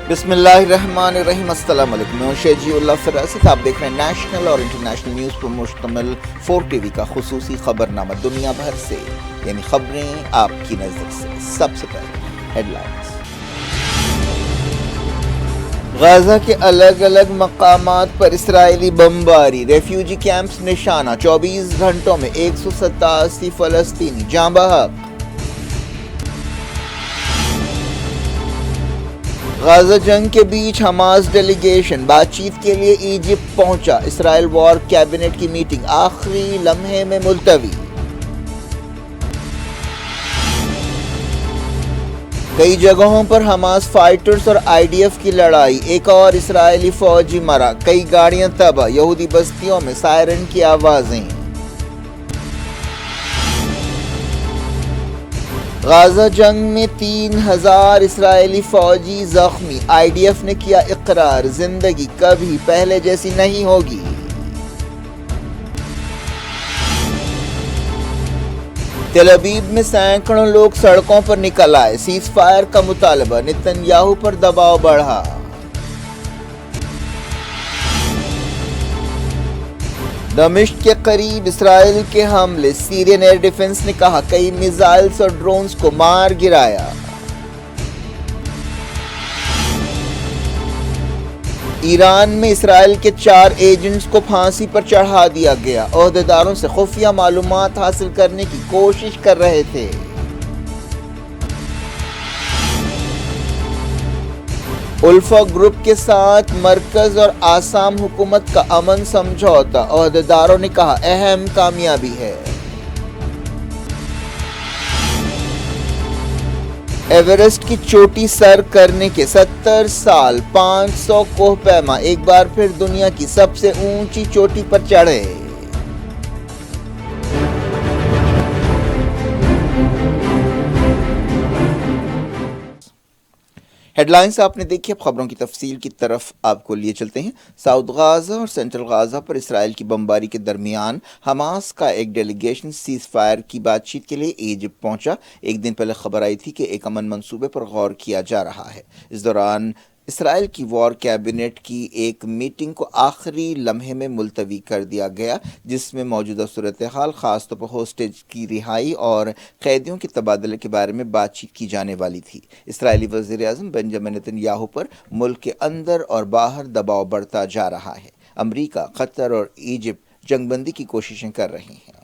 بسم اللہ الرحمن الرحیم، السلام علیکم۔ میں شیجی اللہ فراست، آپ دیکھ رہے ہیں نیشنل اور انٹرنیشنل نیوز پر مشتمل 4 ٹی وی کا خصوصی خبرنامہ دنیا بھر سے، یعنی خبریں آپ کی نظر سے۔ سب سے پہلے ہیڈ لائنز۔ غزہ کے الگ الگ مقامات پر اسرائیلی بمباری، ریفیوجی کیمپس نشانہ، 24 گھنٹوں میں 187 فلسطینی جاں بحق۔ غزہ جنگ کے بیچ حماس ڈیلیگیشن بات چیت کے لیے ایجپٹ پہنچا، اسرائیل وار کیبنٹ کی میٹنگ آخری لمحے میں ملتوی۔ کئی جگہوں پر حماس فائٹرز اور آئی ڈی ایف کی لڑائی، ایک اور اسرائیلی فوجی مرا، کئی گاڑیاں تباہ، یہودی بستیوں میں سائرن کی آوازیں۔ غزہ جنگ میں 3000 اسرائیلی فوجی زخمی، آئی ڈی ایف نے کیا اقرار، زندگی کبھی پہلے جیسی نہیں ہوگی۔ تل ابیب میں سینکڑوں لوگ سڑکوں پر نکل آئے، سیز فائر کا مطالبہ، نتن یاہو پر دباؤ بڑھا۔ دمشق کے قریب اسرائیل کے حملے، سیرین ایئر ڈیفنس نے کہا کئی میزائلز اور ڈرونز کو مار گرایا۔ ایران میں اسرائیل کے 4 ایجنٹس کو پھانسی پر چڑھا دیا گیا، عہدیداروں سے خفیہ معلومات حاصل کرنے کی کوشش کر رہے تھے۔ الفا گروپ کے ساتھ مرکز اور آسام حکومت کا امن سمجھوتا، عہدیداروں نے کہا اہم کامیابی ہے۔ ایورسٹ کی چوٹی سر کرنے کے 70 سال، 500 کوہ پیما ایک بار پھر دنیا کی سب سے اونچی چوٹی پر چڑھے۔ ہیڈ لائنز آپ نے دیکھی، اب خبروں کی تفصیل کی طرف آپ کو لیے چلتے ہیں۔ ساؤتھ غازہ اور سینٹرل غازہ پر اسرائیل کی بمباری کے درمیان حماس کا ایک ڈیلیگیشن سیز فائر کی بات چیت کے لیے ایجپٹ پہنچا۔ ایک دن پہلے خبر آئی تھی کہ ایک امن منصوبے پر غور کیا جا رہا ہے۔ اس دوران اسرائیل کی وار کیبنٹ کی ایک میٹنگ کو آخری لمحے میں ملتوی کر دیا گیا، جس میں موجودہ صورتحال، خاص طور پر ہوسٹیج کی رہائی اور قیدیوں کے تبادلے کے بارے میں بات چیت کی جانے والی تھی۔ اسرائیلی وزیر اعظم بنجامن نتن یاہو پر ملک کے اندر اور باہر دباؤ بڑھتا جا رہا ہے۔ امریکہ، قطر اور ایجپٹ جنگ بندی کی کوششیں کر رہے ہیں۔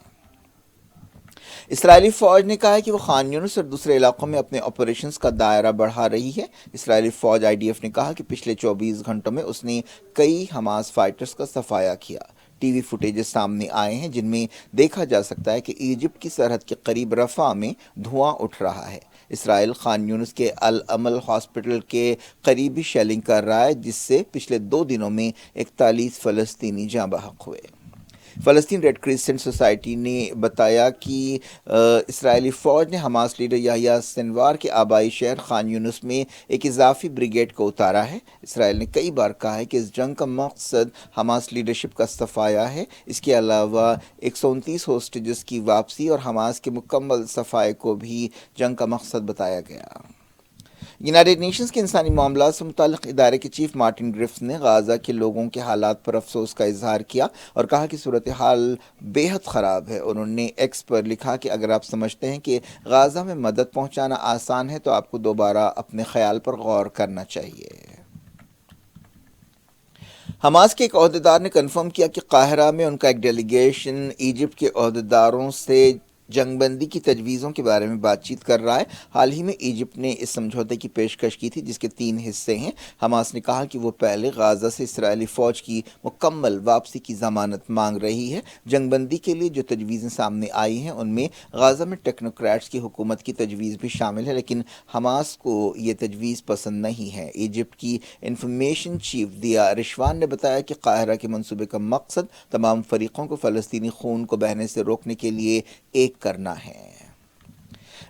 اسرائیلی فوج نے کہا ہے کہ وہ خان یونس اور دوسرے علاقوں میں اپنے آپریشنز کا دائرہ بڑھا رہی ہے۔ اسرائیلی فوج آئی ڈی ایف نے کہا کہ پچھلے 24 گھنٹوں میں اس نے کئی حماس فائٹرز کا صفایا کیا۔ ٹی وی فوٹیجز سامنے آئے ہیں جن میں دیکھا جا سکتا ہے کہ ایجپٹ کی سرحد کے قریب رفح میں دھواں اٹھ رہا ہے۔ اسرائیل خان یونس کے العمل ہاسپٹل کے قریب بھی شیلنگ کر رہا ہے، جس سے پچھلے 2 دنوں میں 41 فلسطینی جاں بحق ہوئے۔ فلسطین ریڈ کرسنٹ سوسائٹی نے بتایا کہ اسرائیلی فوج نے حماس لیڈر یحییٰ سنوار کے آبائی شہر خان یونس میں ایک اضافی بریگیڈ کو اتارا ہے۔ اسرائیل نے کئی بار کہا ہے کہ اس جنگ کا مقصد حماس لیڈرشپ کا صفایا ہے۔ اس کے علاوہ 129 ہوسٹیجز کی واپسی اور حماس کے مکمل صفائے کو بھی جنگ کا مقصد بتایا گیا۔ یونائیٹڈ نیشنز کے انسانی معاملات سے متعلق ادارے کے چیف مارٹن گرفٹس نے غازہ کے لوگوں کے حالات پر افسوس کا اظہار کیا اور کہا کہ صورتحال بے حد خراب ہے۔ انہوں نے ایکس پر لکھا کہ اگر آپ سمجھتے ہیں کہ غازہ میں مدد پہنچانا آسان ہے تو آپ کو دوبارہ اپنے خیال پر غور کرنا چاہیے۔ حماس کے ایک عہدیدار نے کنفرم کیا کہ قاہرہ میں ان کا ایک ڈیلیگیشن ایجپٹ کے عہدیداروں سے جنگ بندی کی تجویزوں کے بارے میں بات چیت کر رہا ہے۔ حال ہی میں ایجپٹ نے اس سمجھوتے کی پیشکش کی تھی جس کے 3 حصے ہیں۔ حماس نے کہا کہ وہ پہلے غازہ سے اسرائیلی فوج کی مکمل واپسی کی ضمانت مانگ رہی ہے۔ جنگ بندی کے لیے جو تجویزیں سامنے آئی ہیں ان میں غازہ میں ٹیکنوکریٹس کی حکومت کی تجویز بھی شامل ہے، لیکن حماس کو یہ تجویز پسند نہیں ہے۔ ایجپٹ کی انفارمیشن چیف دیا رشوان نے بتایا کہ قاہرہ کے منصوبے کا مقصد تمام فریقوں کو فلسطینی خون کو بہنے سے روکنے کے لیے ایک کرنا ہے۔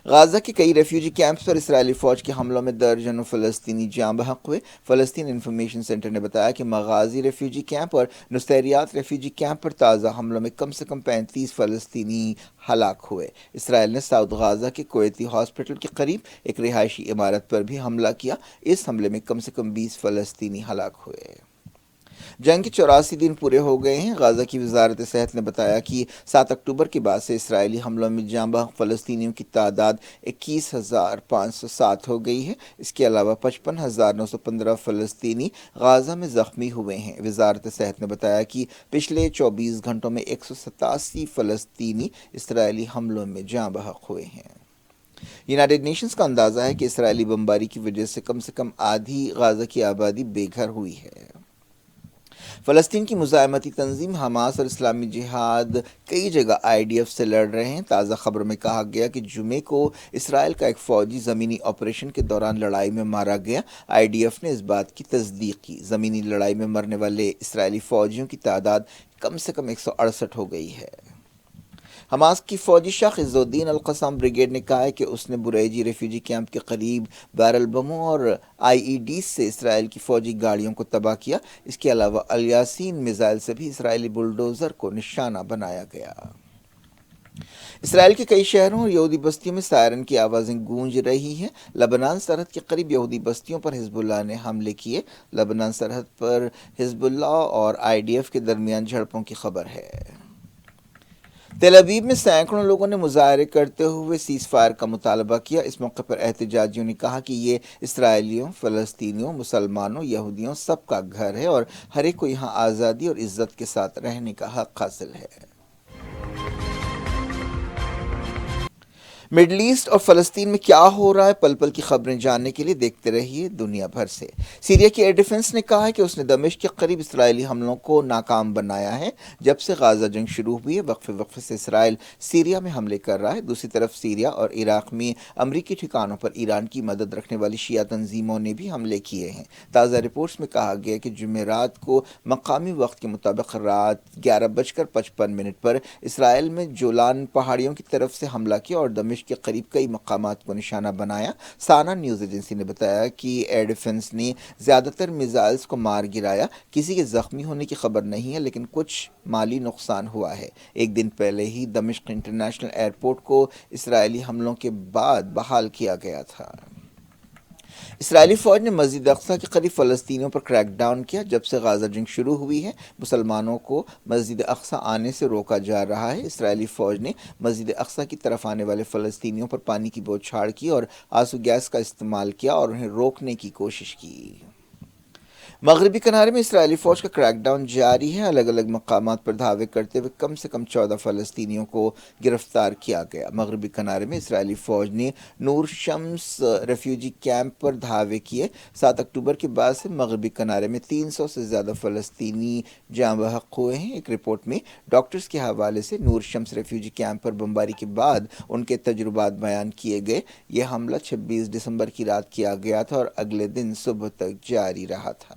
غازہ کے کئی ریفیوجی کیمپس پر اسرائیلی فوج کے حملوں میں درجنوں فلسطینی جاں بحق ہوئے۔ فلسطین انفارمیشن سینٹر نے بتایا کہ مغازی ریفیوجی کیمپ اور نصیریات ریفیوجی کیمپ پر تازہ حملوں میں کم سے کم 35 فلسطینی ہلاک ہوئے۔ اسرائیل نے ساؤتھ غازہ کے کویتی ہاسپٹل کے قریب ایک رہائشی عمارت پر بھی حملہ کیا۔ اس حملے میں کم سے کم 20 فلسطینی ہلاک ہوئے۔ جنگ کے 84 دن پورے ہو گئے ہیں۔ غازہ کی وزارت صحت نے بتایا کہ 7 اکتوبر کے بعد سے اسرائیلی حملوں میں جاں بحق فلسطینیوں کی تعداد 21,507 ہو گئی ہے۔ اس کے علاوہ 55,915 فلسطینی غازہ میں زخمی ہوئے ہیں۔ وزارت صحت نے بتایا کہ پچھلے 24 گھنٹوں میں 187 فلسطینی اسرائیلی حملوں میں جاں بحق ہوئے ہیں۔ یونائیٹڈ نیشنز کا اندازہ ہے کہ اسرائیلی بمباری کی وجہ سے کم آدھی غازہ کی آبادی بے گھر ہوئی ہے۔ فلسطین کی مزاحمتی تنظیم حماس اور اسلامی جہاد کئی جگہ IDF سے لڑ رہے ہیں۔ تازہ خبر میں کہا گیا کہ جمعے کو اسرائیل کا ایک فوجی زمینی آپریشن کے دوران لڑائی میں مارا گیا۔ IDF نے اس بات کی تصدیق کی۔ زمینی لڑائی میں مرنے والے اسرائیلی فوجیوں کی تعداد کم سے کم 168 ہو گئی ہے۔ حماس کی فوجی شاخ عز الدین القسام بریگیڈ نے کہا ہے کہ اس نے بریجی ریفیوجی کیمپ کے قریب بیرل بموں اور IEDs سے اسرائیل کی فوجی گاڑیوں کو تباہ کیا۔ اس کے علاوہ الیاسین میزائل سے بھی اسرائیلی بلڈوزر کو نشانہ بنایا گیا۔ اسرائیل کے کئی شہروں اور یہودی بستیوں میں سائرن کی آوازیں گونج رہی ہیں۔ لبنان سرحد کے قریب یہودی بستیوں پر حزب اللہ نے حملے کیے۔ لبنان سرحد پر حزب اللہ اور IDF کے درمیان جھڑپوں کی خبر ہے۔ تل ابیب میں سینکڑوں لوگوں نے مظاہرے کرتے ہوئے سیز فائر کا مطالبہ کیا۔ اس موقع پر احتجاجیوں نے کہا کہ یہ اسرائیلیوں، فلسطینیوں، مسلمانوں، یہودیوں سب کا گھر ہے اور ہر ایک کو یہاں آزادی اور عزت کے ساتھ رہنے کا حق حاصل ہے۔ مڈل ایسٹ اور فلسطین میں کیا ہو رہا ہے، پل پل کی خبریں جاننے کے لیے دیکھتے رہیے دنیا بھر سے۔ سیریا کی ایئر ڈیفنس نے کہا ہے کہ اس نے دمشق کے قریب اسرائیلی حملوں کو ناکام بنایا ہے۔ جب سے غازہ جنگ شروع ہوئی ہے، وقفے سے اسرائیل سیریا میں حملے کر رہا ہے۔ دوسری طرف سیریا اور عراق میں امریکی ٹھکانوں پر ایران کی مدد رکھنے والی شیعہ تنظیموں نے بھی حملے کیے ہیں۔ تازہ رپورٹس میں کہا گیا کہ جمعرات کو مقامی وقت کے مطابق رات 11:55 پر اسرائیل میں جولان پہاڑیوں کی طرف سے حملہ کیا اور دمشق کے قریب کئی مقامات کو نشانہ بنایا۔ سانا نیوز ایجنسی نے بتایا کہ ایئر ڈیفنس نے زیادہ تر میزائلز کو مار گرایا۔ کسی کے زخمی ہونے کی خبر نہیں ہے، لیکن کچھ مالی نقصان ہوا ہے۔ ایک دن پہلے ہی دمشق انٹرنیشنل ایئرپورٹ کو اسرائیلی حملوں کے بعد بحال کیا گیا تھا۔ اسرائیلی فوج نے مسجد اقصی کے قریب فلسطینیوں پر کریک ڈاؤن کیا۔ جب سے غازہ جنگ شروع ہوئی ہے، مسلمانوں کو مسجد اقصی آنے سے روکا جا رہا ہے۔ اسرائیلی فوج نے مسجد اقصی کی طرف آنے والے فلسطینیوں پر پانی کی بوچھاڑ کی اور آنسو گیس کا استعمال کیا اور انہیں روکنے کی کوشش کی۔ مغربی کنارے میں اسرائیلی فوج کا کریک ڈاؤن جاری ہے۔ الگ الگ مقامات پر دھاوے کرتے ہوئے کم سے کم 14 فلسطینیوں کو گرفتار کیا گیا۔ مغربی کنارے میں اسرائیلی فوج نے نور شمس ریفیوجی کیمپ پر دھاوے کیے۔ 7 اکتوبر کے بعد سے مغربی کنارے میں 300 سے زیادہ فلسطینی جاں بحق ہوئے ہیں۔ ایک رپورٹ میں ڈاکٹرز کے حوالے سے نور شمس ریفیوجی کیمپ پر بمباری کے بعد ان کے تجربات بیان کیے گئے۔ یہ حملہ 26 دسمبر کی رات کیا گیا تھا اور اگلے دن صبح تک جاری رہا تھا۔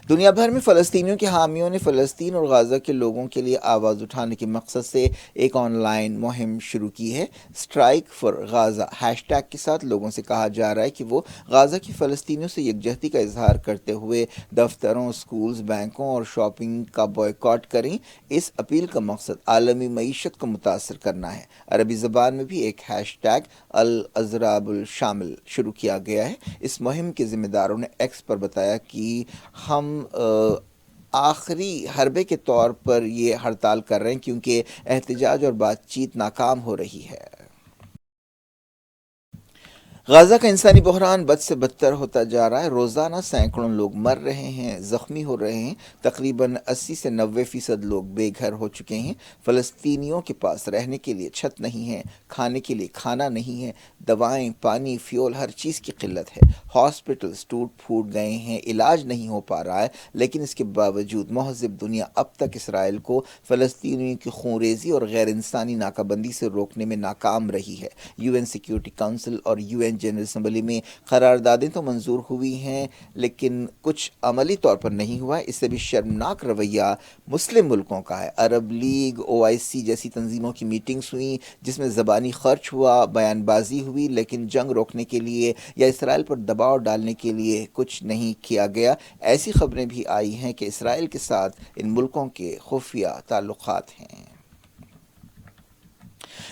دنیا بھر میں فلسطینیوں کے حامیوں نے فلسطین اور غازہ کے لوگوں کے لیے آواز اٹھانے کے مقصد سے ایک آن لائن مہم شروع کی ہے۔ اسٹرائک فار غازہ ہیش ٹیگ کے ساتھ لوگوں سے کہا جا رہا ہے کہ وہ غازہ کی فلسطینیوں سے یکجہتی کا اظہار کرتے ہوئے دفتروں، سکولز، بینکوں اور شاپنگ کا بائیکاٹ کریں۔ اس اپیل کا مقصد عالمی معیشت کو متاثر کرنا ہے۔ عربی زبان میں بھی ایک ہیش ٹیگ الاضراب الشامل شروع کیا گیا ہے۔ اس مہم کے ذمہ داروں نے ایکس پر بتایا کہ ہم آخری حربے کے طور پر یہ ہڑتال کر رہے ہیں کیونکہ احتجاج اور بات چیت ناکام ہو رہی ہے۔ غازہ کا انسانی بحران بد سے بدتر ہوتا جا رہا ہے۔ روزانہ سینکڑوں لوگ مر رہے ہیں، زخمی ہو رہے ہیں۔ تقریباً 80 سے 90% لوگ بے گھر ہو چکے ہیں۔ فلسطینیوں کے پاس رہنے کے لیے چھت نہیں ہے، کھانے کے لیے کھانا نہیں ہے، دوائیں، پانی، فیول، ہر چیز کی قلت ہے۔ ہاسپٹلز ٹوٹ پھوٹ گئے ہیں، علاج نہیں ہو پا رہا ہے، لیکن اس کے باوجود مہذب دنیا اب تک اسرائیل کو فلسطینیوں کی خونریزی اور غیر انسانی ناکہ بندی سے روکنے میں ناکام رہی ہے۔ یو این سیکیورٹی کونسل اور یو این جنرل اسمبلی میں قراردادیں تو منظور ہوئی ہیں، لیکن کچھ عملی طور پر نہیں ہوا ہے۔ اس سے بھی شرمناک رویہ مسلم ملکوں کا ہے۔ عرب لیگ، OIC جیسی تنظیموں کی میٹنگز ہوئیں جس میں زبانی خرچ ہوا، بیان بازی ہوئی، لیکن جنگ روکنے کے لیے یا اسرائیل پر دباؤ ڈالنے کے لیے کچھ نہیں کیا گیا۔ ایسی خبریں بھی آئی ہیں کہ اسرائیل کے ساتھ ان ملکوں کے خفیہ تعلقات ہیں۔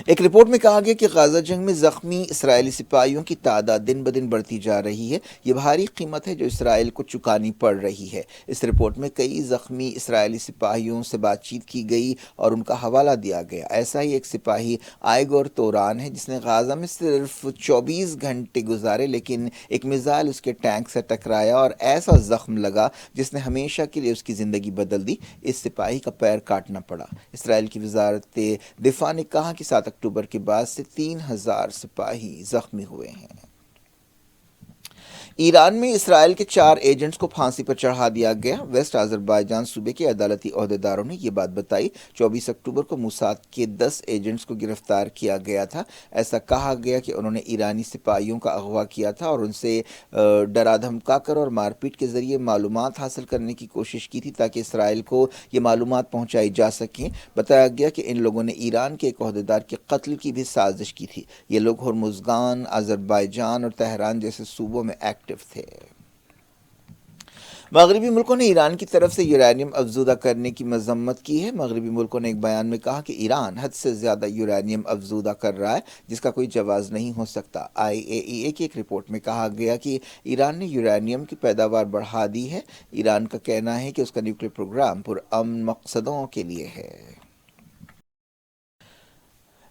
ایک رپورٹ میں کہا گیا کہ غزہ جنگ میں زخمی اسرائیلی سپاہیوں کی تعداد دن بدن بڑھتی جا رہی ہے۔ یہ بھاری قیمت ہے جو اسرائیل کو چکانی پڑ رہی ہے۔ اس رپورٹ میں کئی زخمی اسرائیلی سپاہیوں سے بات چیت کی گئی اور ان کا حوالہ دیا گیا۔ ایسا ہی ایک سپاہی آئیگور توران ہے جس نے غزہ میں صرف 24 گھنٹے گزارے، لیکن ایک میزائل اس کے ٹینک سے ٹکرایا اور ایسا زخم لگا جس نے ہمیشہ کے لیے اس کی زندگی بدل دی۔ اس سپاہی کا پیر کاٹنا پڑا۔ اسرائیل کی وزارت دفاع نے کہا کہ 7 اکتوبر کے بعد سے 3000 سپاہی زخمی ہوئے ہیں۔ ایران میں اسرائیل کے 4 ایجنٹس کو پھانسی پر چڑھا دیا گیا۔ ویسٹ آذربائیجان صوبے کے عدالتی عہدیداروں نے یہ بات بتائی۔ 24 اکتوبر کو موساد کے 10 ایجنٹس کو گرفتار کیا گیا تھا۔ ایسا کہا گیا کہ انہوں نے ایرانی سپاہیوں کا اغوا کیا تھا اور ان سے ڈرا دھمکا کر اور مار پیٹ کے ذریعے معلومات حاصل کرنے کی کوشش کی تھی تاکہ اسرائیل کو یہ معلومات پہنچائی جا سکیں۔ بتایا گیا کہ ان لوگوں نے ایران کے ایک عہدیدار کے قتل کی بھی سازش کی تھی۔ یہ لوگ ہرمزگان، آذربائیجان اور تہران جیسے صوبوں میں ایکٹیو تھے۔ مغربی ملکوں نے ایران کی طرف سے یورینیم افزودہ کرنے کی مذمت کی ہے۔ مغربی ملکوں نے ایک بیان میں کہا کہ ایران حد سے زیادہ یورینیم افزودہ کر رہا ہے جس کا کوئی جواز نہیں ہو سکتا۔ IAEA کی ایک رپورٹ میں کہا گیا کہ ایران نے یورینیم کی پیداوار بڑھا دی ہے۔ ایران کا کہنا ہے کہ اس کا نیوکلیئر پروگرام پرامن مقصدوں کے لیے ہے۔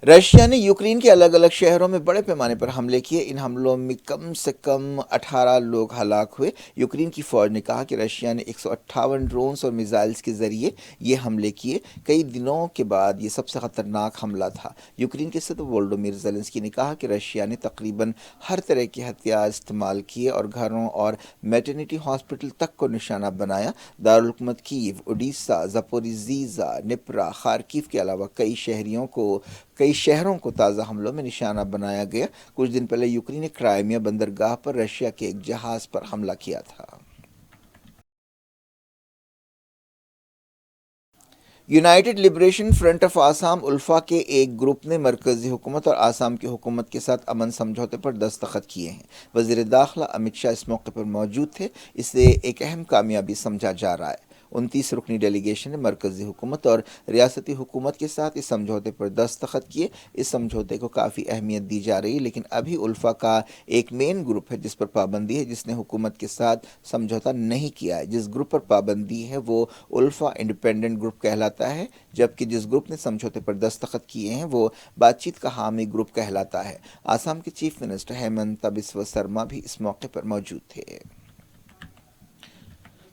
رشیا نے یوکرین کے الگ الگ شہروں میں بڑے پیمانے پر حملے کیے۔ ان حملوں میں کم سے کم 18 لوگ ہلاک ہوئے۔ یوکرین کی فوج نے کہا کہ رشیا نے 158 ڈرونز اور میزائلز کے ذریعے یہ حملے کیے۔ کئی دنوں کے بعد یہ سب سے خطرناک حملہ تھا۔ یوکرین کے صدر وولودیمیر زیلنسکی نے کہا کہ رشیا نے تقریباً ہر طرح کے ہتھیار استعمال کیے اور گھروں اور میٹرنیٹی ہاسپٹل تک کو نشانہ بنایا۔ دارالحکومت کیو، اوڈیسا، زپوریژیہ، ڈنیپرا، خارکیو کے علاوہ کئی شہروں کو تازہ حملوں میں نشانہ بنایا گیا۔ کچھ دن پہلے یوکرین نے کرائمیا بندرگاہ پر رشیا کے ایک جہاز پر حملہ کیا تھا۔ United liberation front of Assam alpha کے ایک گروپ نے مرکزی حکومت اور آسام کی حکومت کے ساتھ امن سمجھوتے پر دستخط کیے ہیں۔ وزیر داخلہ امت شاہ اس موقع پر موجود تھے۔ اسے ایک اہم کامیابی سمجھا جا رہا ہے۔ 29 رکنی ڈیلیگیشن نے مرکزی حکومت اور ریاستی حکومت کے ساتھ اس سمجھوتے پر دستخط کیے۔ اس سمجھوتے کو کافی اہمیت دی جا رہی ہے، لیکن ابھی الفا کا ایک مین گروپ ہے جس پر پابندی ہے، جس نے حکومت کے ساتھ سمجھوتا نہیں کیا ہے۔ جس گروپ پر پابندی ہے وہ الفا انڈیپینڈنٹ گروپ کہلاتا ہے، جبکہ جس گروپ نے سمجھوتے پر دستخط کیے ہیں وہ بات چیت کا حامی گروپ کہلاتا ہے۔ آسام کے چیف منسٹر ہیمنتا بسوا سرما بھی اس موقع پر موجود تھے۔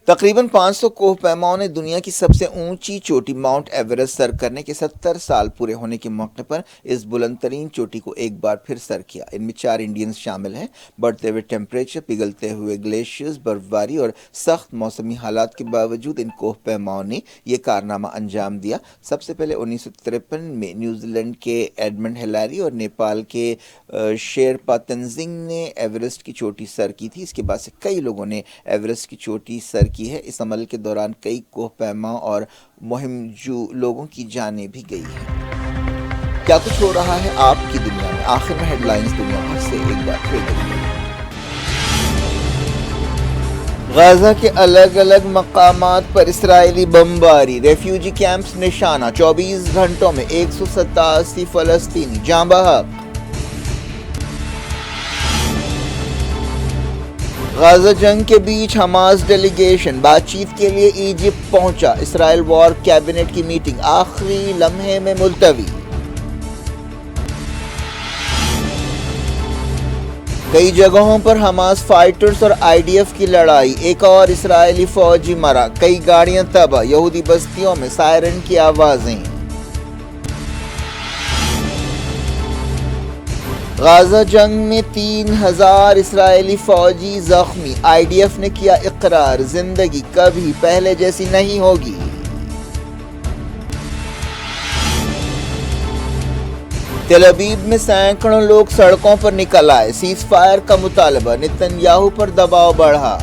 تقریباً 500 کوہ پیماؤں نے دنیا کی سب سے اونچی چوٹی ماؤنٹ ایورسٹ سر کرنے کے 70 سال پورے ہونے کے موقع پر اس بلند ترین چوٹی کو ایک بار پھر سر کیا۔ ان میں 4 انڈینز شامل ہیں۔ بڑھتے ہوئے ٹیمپریچر، پگھلتے ہوئے گلیشیئرز، برف باری اور سخت موسمی حالات کے باوجود ان کوہ پیماؤں نے یہ کارنامہ انجام دیا۔ سب سے پہلے 1953 میں نیوزی لینڈ کے ایڈمنڈ ہلیری اور نیپال کے شیرپا تنزنگ نے ایورسٹ کی چوٹی سر کی تھی۔ اس کے بعد سے کئی لوگوں نے ایورسٹ کی چوٹی سر کی ہے۔ اس عمل کے دوران کئی کوہ پیما اور مہم جو لوگوں کی جانیں بھی گئی ہیں۔ کیا کچھ ہو رہا ہے آپ کی دنیا میں؟ آخر میں ہیڈ لائنز دنیا بھر سے ایک بار پھر دیکھیں۔ غزہ کے الگ الگ مقامات پر اسرائیلی بمباری، ریفیوجی کیمپس نشانہ، 24 گھنٹوں میں 187 فلسطینی جاں بحق۔ غزہ جنگ کے بیچ حماس ڈیلیگیشن بات چیت کے لیے ایجپٹ پہنچا۔ اسرائیل وار کیبنٹ کی میٹنگ آخری لمحے میں ملتوی۔ کئی جگہوں پر حماس فائٹرز اور IDF کی لڑائی، ایک اور اسرائیلی فوجی مرا، کئی گاڑیاں تباہ، یہودی بستیوں میں سائرن کی آوازیں۔ غازہ جنگ میں 3000 اسرائیلی فوجی زخمی، IDF نے کیا اقرار زندگی کبھی پہلے جیسی نہیں ہوگی۔ تل ابیب میں سینکڑوں لوگ سڑکوں پر نکل آئے، سیز فائر کا مطالبہ، نتن یاہو پر دباؤ بڑھا۔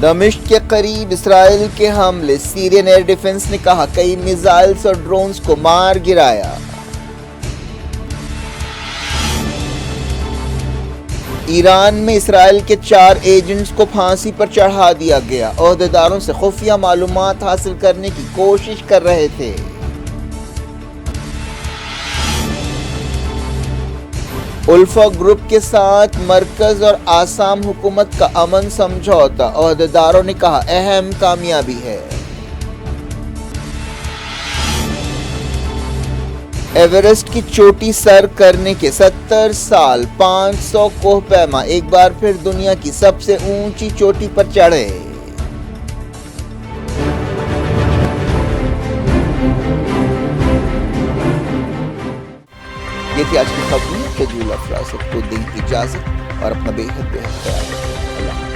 دمشق کے قریب اسرائیل کے حملے، سیرین ایئر ڈیفنس نے کہا کئی میزائلز اور ڈرونز کو مار گرایا۔ ایران میں اسرائیل کے 4 ایجنٹس کو پھانسی پر چڑھا دیا گیا، عہدیداروں سے خفیہ معلومات حاصل کرنے کی کوشش کر رہے تھے۔ الفا گروپ کے ساتھ مرکز اور آسام حکومت کا امن سمجھوتا، عہدیداروں نے کہا اہم کامیابی ہے۔ ایورسٹ کی چوٹی سر کرنے کے 70 سال، 500 کوہ پیما ایک بار پھر دنیا کی سب سے اونچی چوٹی پر چڑھے۔ یہ تھی آج کی خبریں۔ فضول افراد کو دیں اجازت اور اپنا بے حد خیال رکھیں۔ اللہ